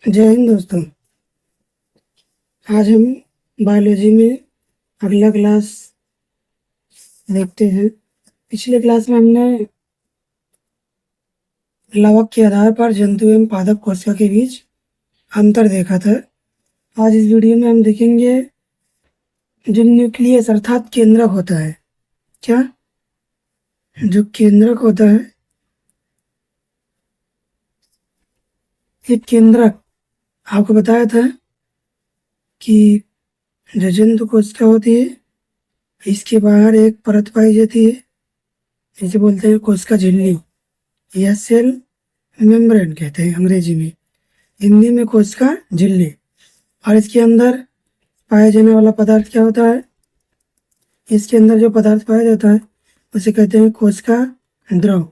जय हिंद दोस्तों। आज हम बायोलॉजी में अगला क्लास देखते हैं। पिछले क्लास में हमने लवक के आधार पर जंतु एवं पादप कोशिका के बीच अंतर देखा था। आज इस वीडियो में हम देखेंगे जो न्यूक्लियस अर्थात केंद्रक होता है। क्या जो केंद्रक होता है, ये केंद्रक आपको बताया था कि जो जंतु कोशिका होती है, इसके बाहर एक परत पाई जाती है, इसे बोलते हैं कोशिका झिल्ली या सेल मेम्ब्रेन कहते हैं अंग्रेजी में, हिंदी में कोशिका झिल्ली। और इसके अंदर पाया जाने वाला पदार्थ क्या होता है? इसके अंदर जो पदार्थ पाया जाता है उसे कहते हैं कोशिका द्रव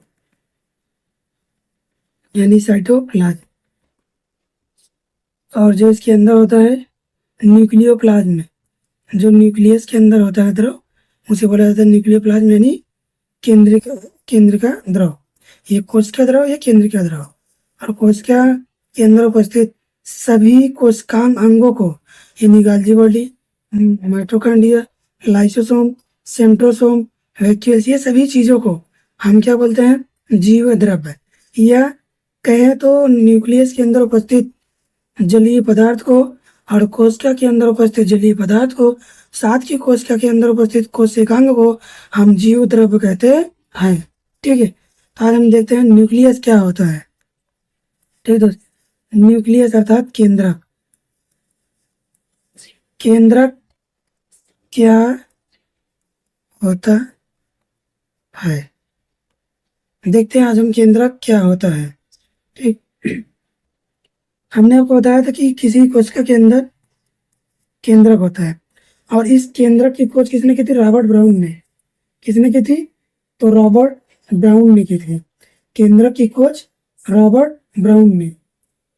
यानी साइटोप्लाज्म। और जो इसके अंदर होता है न्यूक्लियोप्लाज्म, जो न्यूक्लियस के अंदर होता है द्रव, उसे बोला जाता है न्यूक्लियोप्लाज्म यानी केंद्र का द्रव। ये कोशिका द्रव या केंद्र का द्रव। और कोशिका के अंदर उपस्थित सभी कोशिकांग अंगों को यानी golgi body, mitochondria, lysosome, centrosome, vacuoles, ये सभी चीजों को हम क्या बोलते हैं? जीव द्रव्य। या कहें तो न्यूक्लियस के अंदर उपस्थित जलीय पदार्थ को और कोशिका के अंदर उपस्थित जलीय पदार्थ को, साथ ही कोशिका के अंदर उपस्थित कोशिकांग को हम जीव द्रव्य कहते हैं। ठीक है, तो आज हम देखते हैं न्यूक्लियस क्या होता है। ठीक है दोस्त, न्यूक्लियस अर्थात केंद्रक। केंद्रक क्या होता है, देखते हैं आज हम केंद्रक क्या होता है। ठीक, हमने आपको बताया था कि किसी कोशिका के अंदर केंद्रक होता है, और इस केंद्रक की खोज किसने की थी? रॉबर्ट ब्राउन ने। किसने की थी? तो रॉबर्ट ब्राउन ने की थी। केंद्रक की खोज रॉबर्ट ब्राउन ने।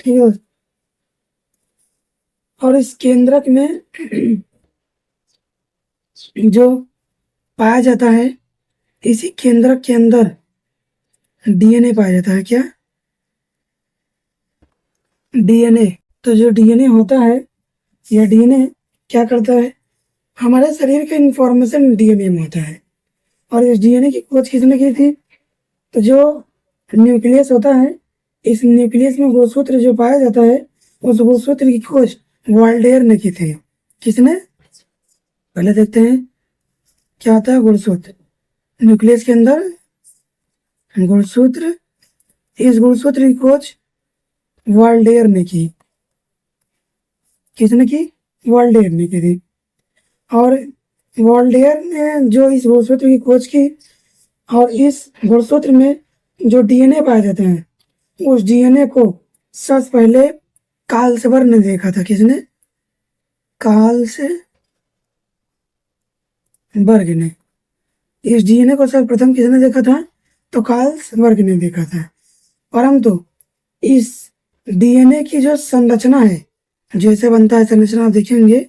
ठीक है, और इस केंद्रक में जो पाया जाता है, इसी केंद्रक के अंदर डीएनए पाया जाता है। क्या? डीएनए। तो जो डीएनए होता है, यह डीएनए क्या करता है? हमारे शरीर का इंफॉर्मेशन डीएनए में होता है। और इस डीएनए की खोज किसने की थी? तो जो न्यूक्लियस होता है, इस न्यूक्लियस में गुणसूत्र जो पाया जाता है, उस गुणसूत्र की खोज वाल्डेयर ने की थी। किसने? पहले देखते हैं क्या होता है गुणसूत्र। न्यूक्लियस के अंदर गुणसूत्र, इस गुणसूत्र की खोज वाल्डेयर ने की। किसने की? वाल्डेयर ने की थी। और वाल्डेयर ने जो इस गुणसूत्र की खोज की, और इस गुणसूत्र में जो डीएनए पाए जाते हैं, उस डीएनए को सबसे पहले कार्लसबर्ग ने देखा था। किसने? कार्लसबर्ग ने। इस डीएनए को सर्वप्रथम किसने देखा था? तो कार्लसबर्ग ने देखा था। परंतु इस डीएनए की जो संरचना है, जैसे बनता है संरचना आप देखेंगे,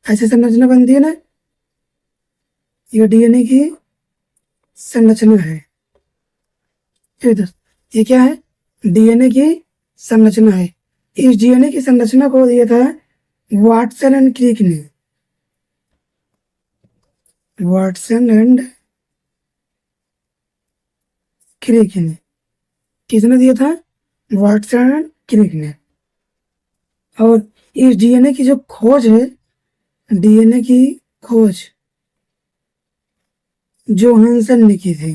ऐसे संरचना बनती है ना, ये डीएनए की संरचना है। ये क्या है? डीएनए की संरचना है। इस डीएनए की संरचना को दिया था वाटसन एंड क्रिक ने। वाटसन एंड क्रिक ने। किसने दिया था? वाटसन एंड क्रिक ने। और इस डीएनए की जो खोज है, डीएनए की खोज जोहानसन ने की थी।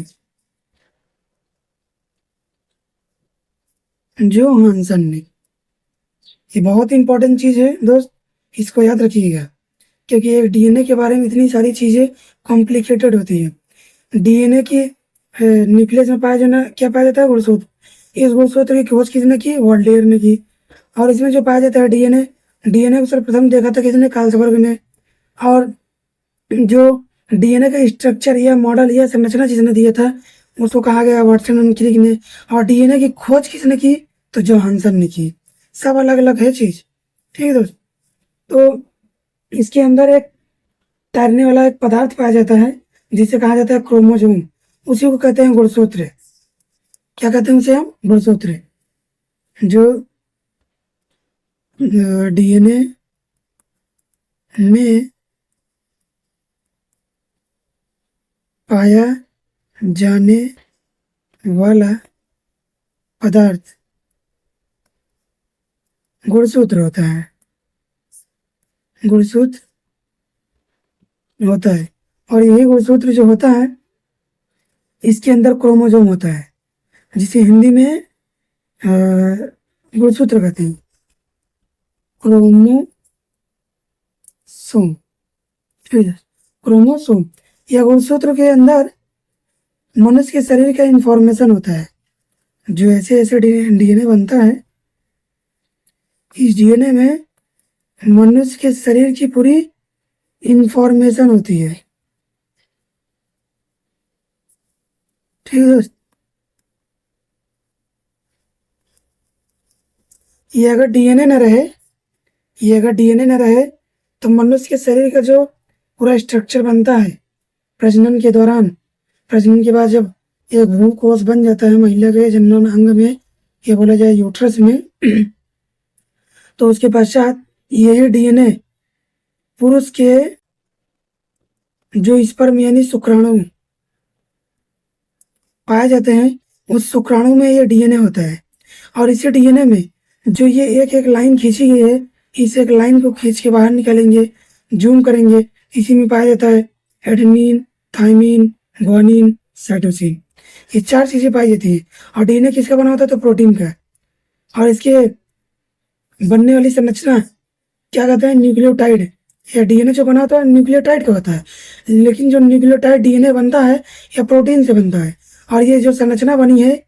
जोहानसन ने। ये बहुत इंपॉर्टेंट चीज है दोस्त, इसको याद रखिएगा, क्योंकि एक डीएनए के बारे में इतनी सारी चीजें कॉम्प्लिकेटेड होती है। डीएनए की न्यूक्लियस में पाया जाना क्या पाया जाता है? गुणसूत्र। इस गुणसूत्र की खोज किसने की? वाल्डेयर ने की। और इसमें जो पाया जाता है डीएनए, डीएनए को सर्वप्रथम देखा था किसने? कार्लसबर्ग ने। और जो डीएनए का स्ट्रक्चर या मॉडल या संरचना जिसने दिया था, उसको कहा गया वाटसन एंड क्रिक ने। और डीएनए की खोज किसने की? तो जोहानसन ने की। सब अलग अलग है चीज। ठीक है दोस्त, तो इसके अंदर एक तैरने वाला एक पदार्थ पाया जाता है जिसे कहा जाता है क्रोमोसोम, उसी को कहते हैं गुणसूत्र। क्या कहते हैं उसे हम? गुणसूत्र। जो डीएनए में पाया जाने वाला पदार्थ गुणसूत्र होता है। गुणसूत्र होता है और यही गुणसूत्र जो होता है इसके अंदर क्रोमोसोम होता है, जिसे हिंदी में गुणसूत्र कहते हैं, क्रोमोसोम। ठीक है, क्रोमोसोम या गुणसूत्र के अंदर मनुष्य के शरीर का इंफॉर्मेशन होता है। जो ऐसे ऐसे डीएनए बनता है, इस डीएनए में मनुष्य के शरीर की पूरी इंफॉर्मेशन होती है। ठीक है दोस्त, ये अगर डीएनए न रहे तो मनुष्य के शरीर का जो पूरा स्ट्रक्चर बनता है प्रजनन के दौरान, प्रजनन के बाद जब एक भ्रूण कोष बन जाता है महिला के जनन अंग में, ये बोला जाए यूट्रस में, तो उसके पश्चात यही डीएनए पुरुष के जो स्पर्म यानी शुक्राणु पाए जाते हैं, उस शुक्राणु में ये डीएनए होता है। और इसी डीएनए में जो ये एक एक लाइन खींची गई है, इस एक लाइन को खींच के बाहर निकालेंगे, जूम करेंगे, इसी में पाया जाता है एडेनिन, थाइमिन, ग्वानिन, साइटोसिन। ये 4 चीजें पाई जाती है। और डीएनए किसका बना होता है? तो प्रोटीन का। और इसके बनने वाली संरचना क्या कहते हैं? न्यूक्लियोटाइड। या डीएनए जो बना होता है न्यूक्लियोटाइड का होता है, लेकिन जो न्यूक्लियोटाइड डीएनए बनता है या प्रोटीन से बनता है। और ये जो संरचना बनी है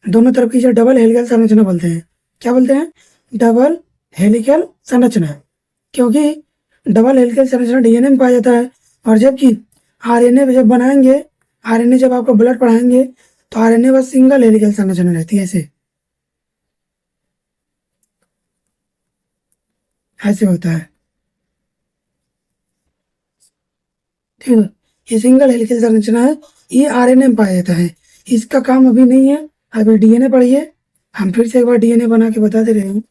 दोनों तरफ की, जो डबल हेलिकल संरचना बोलते हैं। क्या बोलते हैं? डबल हेलिकल संरचना। क्योंकि डबल हेलिकल संरचना डीएनए में पाया जाता है, और जबकि आरएनए जब बनाएंगे, आरएनए जब आपको ब्लड पढ़ाएंगे तो आरएनए बस सिंगल हेलिकल संरचना रहती है। ऐसे होता है। ठीक है, ये सिंगल हेलिकल संरचना है, ये आरएनए में पाया जाता है। इसका काम अभी नहीं है, अभी डीएनए पढ़िए। हम फिर से एक बार डीएनए बना के बता दे रहे हैं।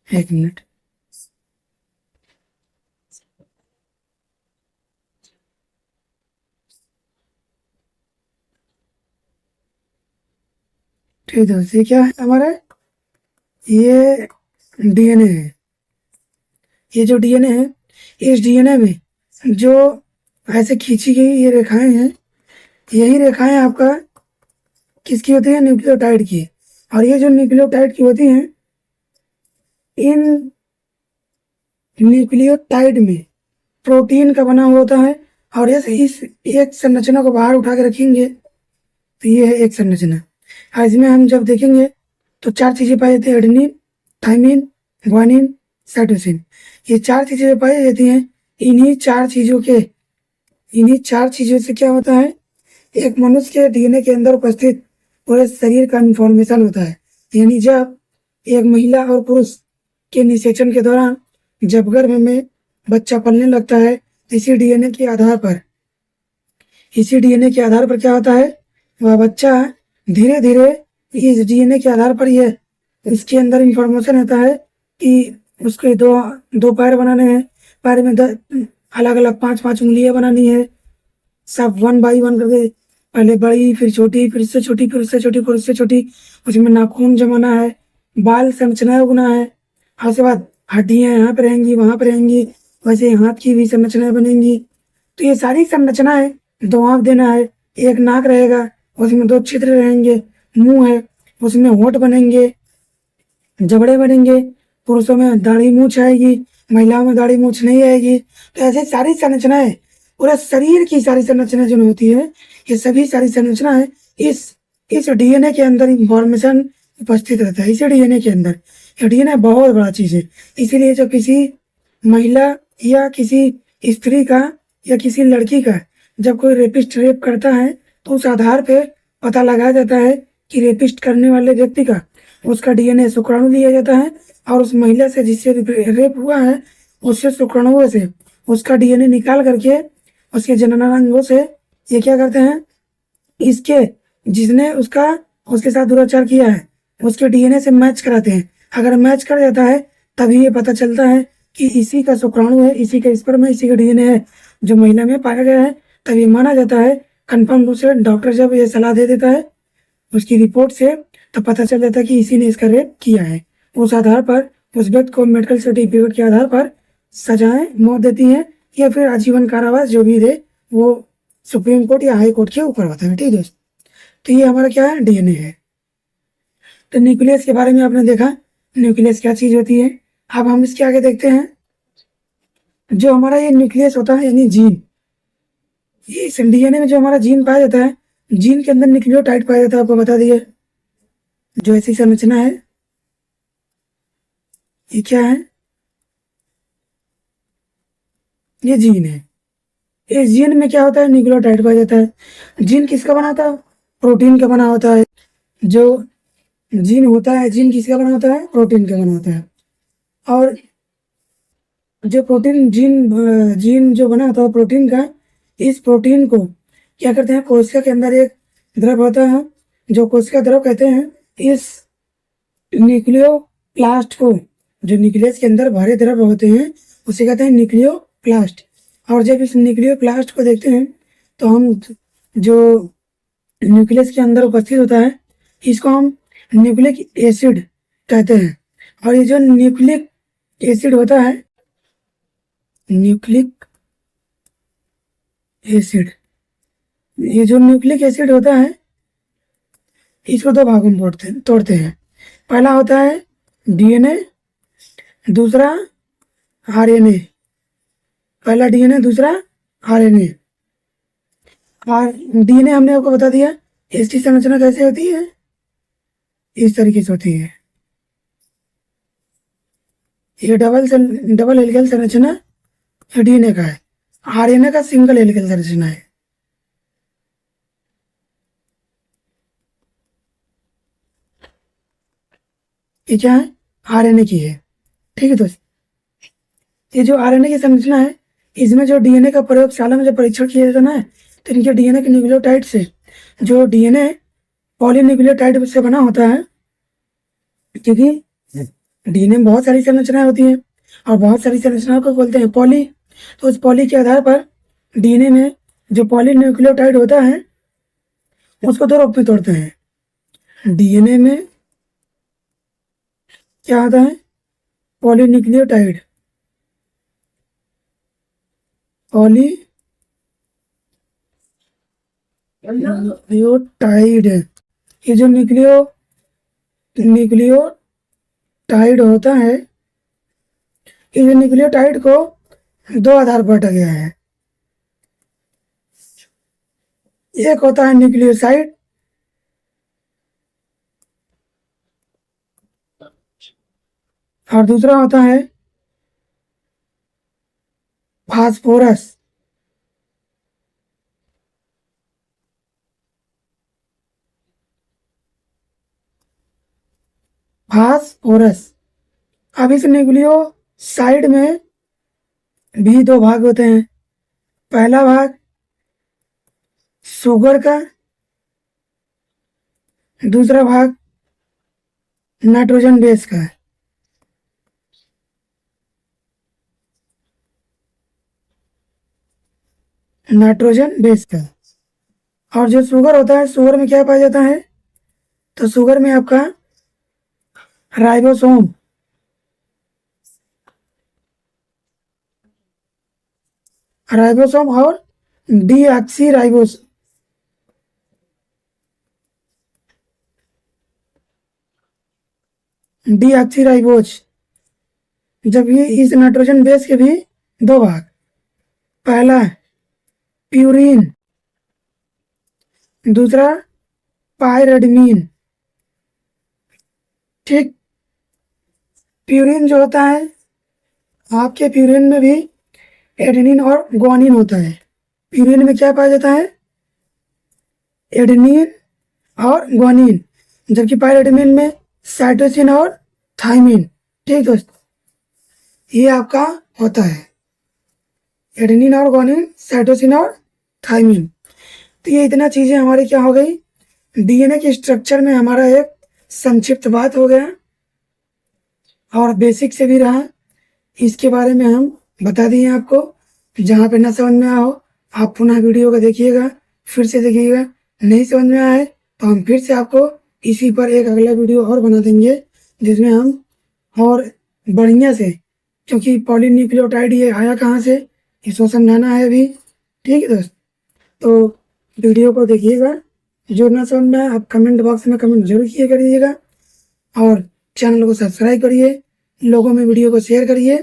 एक मिनट। ठीक है, ये क्या है हमारा? ये डीएनए है। ये जो डीएनए है, इस डीएनए में जो ऐसे खींची गई ये रेखाएं हैं, यही रेखाएं आपका किसकी होती है? न्यूक्लियोटाइड की। और ये जो न्यूक्लियोटाइड की होती हैं, इन न्यूक्लियोटाइड में प्रोटीन का बना हुआ होता है। और इस एक संरचना को बाहर उठा के रखेंगे तो ये है एक संरचना। और इसमें हम जब देखेंगे तो 4 चीजें पाई जाती है, एडेनिन, थाइमिन, ग्वानिन, साइटोसिन। ये 4 चीजें पाई जाती हैं। इन्हीं 4 चीजों से क्या होता है? एक मनुष्य के डीएनए के अंदर उपस्थित पूरे शरीर का इंफॉर्मेशन होता है। यानी जब एक महिला और पुरुष के निषेचन के दौरान जब गर्भ में बच्चा पलने लगता है, इसी डीएनए के आधार पर क्या होता है? वह बच्चा धीरे धीरे इस डीएनए के आधार पर यह इसके अंदर इंफॉर्मेशन होता है कि उसके दो पैर बनाने हैं, पैर में अलग अलग 5-5 उंगलियां बनानी है, सब 1 बाई 1 करके, पहले बड़ी, फिर छोटी, फिर उससे छोटी, फिर उससे छोटी, फिर उससे छोटी। उसमें नाखून जमाना है, बाल संरचनाएं उगना है। उसके बाद हड्डियां यहाँ पे रहेंगी, वहां पे रहेंगी, वैसे हाथ की भी संरचनाएं बनेंगी। तो ये सारी संरचनाएं, 2 आंख देना है, 1 नाक रहेगा, उसमें 2 छिद्र रहेंगे, मुंह है, उसमें होंठ बनेंगे, जबड़े बनेंगे, पुरुषों में दाढ़ी मूछ आएगी, महिलाओं में दाढ़ी मूछ नहीं आएगी। तो ऐसे सारी संरचनाएं, पूरा शरीर की सारी संरचना जो होती है, ये सभी सारी संरचनाएं इस डीएनए के अंदर इंफॉर्मेशन उपस्थित रहता है। इसी डीएनए के अंदर, ये डीएनए बहुत बड़ा चीज है। इसीलिए जब किसी महिला या किसी स्त्री का या किसी लड़की का जब कोई रेपिस्ट रेप करता है, तो उस आधार पे पता लगाया जाता है कि रेपिस्ट करने वाले व्यक्ति का उसका डीएनए शुक्राणु लिया जाता है और उस महिला से जिससे रेप हुआ है उससे शुक्राणुओं से उसका डीएनए निकाल करके उसके जननांगों से ये क्या करते हैं, इसके जिसने उसका उसके साथ दुराचार किया है उसके डीएनए से मैच कराते हैं। अगर मैच कर जाता है तभी ये पता चलता है कि इसी का शुक्राणु है, इसी का स्पर्म है, इसी का डीएनए है जो महिला में पाया गया है। तभी माना जाता है कंफर्म रूप से, डॉक्टर जब ये सलाह दे देता है उसकी रिपोर्ट से, तो पता चल जाता है कि इसी ने इसका रेप किया है। उस आधार पर उस व्यक्ति को मेडिकल सर्टिफिकेट के आधार पर सजाएं मौत देती है या फिर आजीवन कारावास जो भी दे वो सुप्रीम कोर्ट या हाई कोर्ट के ऊपर होता है। ठीक है, तो ये हमारा क्या है, डीएनए है। तो न्यूक्लियस के बारे में आपने देखा, न्यूक्लियस क्या चीज होती है। अब हम इसके आगे देखते हैं जो हमारा ये न्यूक्लियस होता है यानी जीन। ये इस डीएनए में जो हमारा जीन पाया जाता है, जीन के अंदर न्यूक्लियोटाइड पाया जाता है, आपको बता दिए। जो ऐसी संरचना है ये क्या है, ये जीन है। इस जीन में क्या होता है, न्यूक्लियोटाइड पाया जाता है। जीन किसका बना होता है, प्रोटीन का बना होता है। जो जीन होता है, जीन किसका बना होता है, प्रोटीन का बना होता है। और जो प्रोटीन जीन जो बना होता है प्रोटीन का, इस प्रोटीन को क्या करते हैं, कोशिका के अंदर एक द्रव होता है जो कोशिका द्रव कहते हैं। इस न्यूक्लियोप्लास्ट को, जो न्यूक्लियस के अंदर भरे द्रव होते हैं उसे कहते हैं न्यूक्लियोप्लास्ट। और जब इस न्यूक्लियोप्लास्ट को देखते हैं तो हम जो न्यूक्लियस के अंदर उपस्थित होता है इसको हम न्यूक्लिक एसिड कहते हैं। और ये जो न्यूक्लिक एसिड होता है, न्यूक्लिक एसिड, ये जो न्यूक्लिक एसिड होता है इसको दो भागों में तोड़ते हैं। पहला होता है डीएनए, दूसरा आरएनए। पहला डीएनए, दूसरा आरएनए। और डीएनए हमने आपको बता दिया इसकी संरचना कैसे होती है, इस तरीके से होती है। ये डबल हेलिकल संरचना डीएनए का है, आरएनए का सिंगल हेलिकल संरचना है। ये क्या है, आरएनए की है। ठीक है दोस्त, ये जो आरएनए की संरचना है इसमें जो डीएनए का प्रयोगशाला में जब परीक्षण किया जाता है ना, तो इनके डीएनए के न्यूक्लियोटाइड से, जो डीएनए पॉलीन्यूक्लियोटाइड से बना होता है, क्योंकि डीएनए में बहुत सारी संरचनाएं होती हैं और बहुत सारी संरचनाओं को बोलते हैं पॉली। तो उस पॉली के आधार पर डीएनए में जो पॉलीन्यूक्लियोटाइड होता है उसको दो रूप में तोड़ते हैं। डीएनए में क्या होता है, पॉलीन्यूक्लियोटाइड, पॉलीन्यूक्लियोटाइड। ये जो न्यूक्लियोटाइड होता है, इस न्यूक्लियोटाइड को दो आधार पर बांटा गया है। एक होता है न्यूक्लियोसाइड और दूसरा होता है फास्फोरस। फास्फोरस। अब इस न्यूक्लियोसाइड में भी दो भाग होते हैं। पहला भाग शुगर का, दूसरा भाग नाइट्रोजन बेस का है। नाइट्रोजन बेस का। और जो शुगर होता है, शुगर में क्या पाया जाता है, तो शुगर में आपका राइबोसोम, राइबोसोम और डीऑक्सीराइबोस, डीऑक्सीराइबोज। जब ये इस नाइट्रोजन बेस के भी दो भाग, पहला प्यूरिन, दूसरा पायरिडीन। ठीक, प्यूरिन जो होता है, आपके प्यूरिन में भी एडेनिन और ग्वानिन होता है। प्यूरिन में क्या पाया जाता है, एडेनिन और ग्वानिन। जबकि पायरिडीन में साइटोसिन और थायमिन। ठीक दोस्त, ये आपका होता है एडेनिन और गुआनिन, साइटोसिन और थायमिन। तो ये इतना चीजें हमारी क्या हो गई, डीएनए के स्ट्रक्चर में हमारा एक संक्षिप्त बात हो गया और बेसिक से भी रहा। इसके बारे में हम बता दिए आपको। जहाँ पे ना समझ में आओ आप पुनः वीडियो को देखिएगा, फिर से देखिएगा। नहीं समझ में आए तो हम फिर से आपको इसी पर एक अगला वीडियो और बना देंगे, जिसमें हम और बढ़िया से, क्योंकि पॉलीन्यूक्लियोटाइड ये आया कहाँ से इसको समझाना है अभी। ठीक है दोस्त, तो वीडियो को देखिएगा। जो ना समझ में आए आप कमेंट बॉक्स में कमेंट जरूर किया करिएगा और चैनल को सब्सक्राइब करिए, लोगों में वीडियो को शेयर करिए।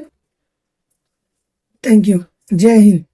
थैंक यू, जय हिंद।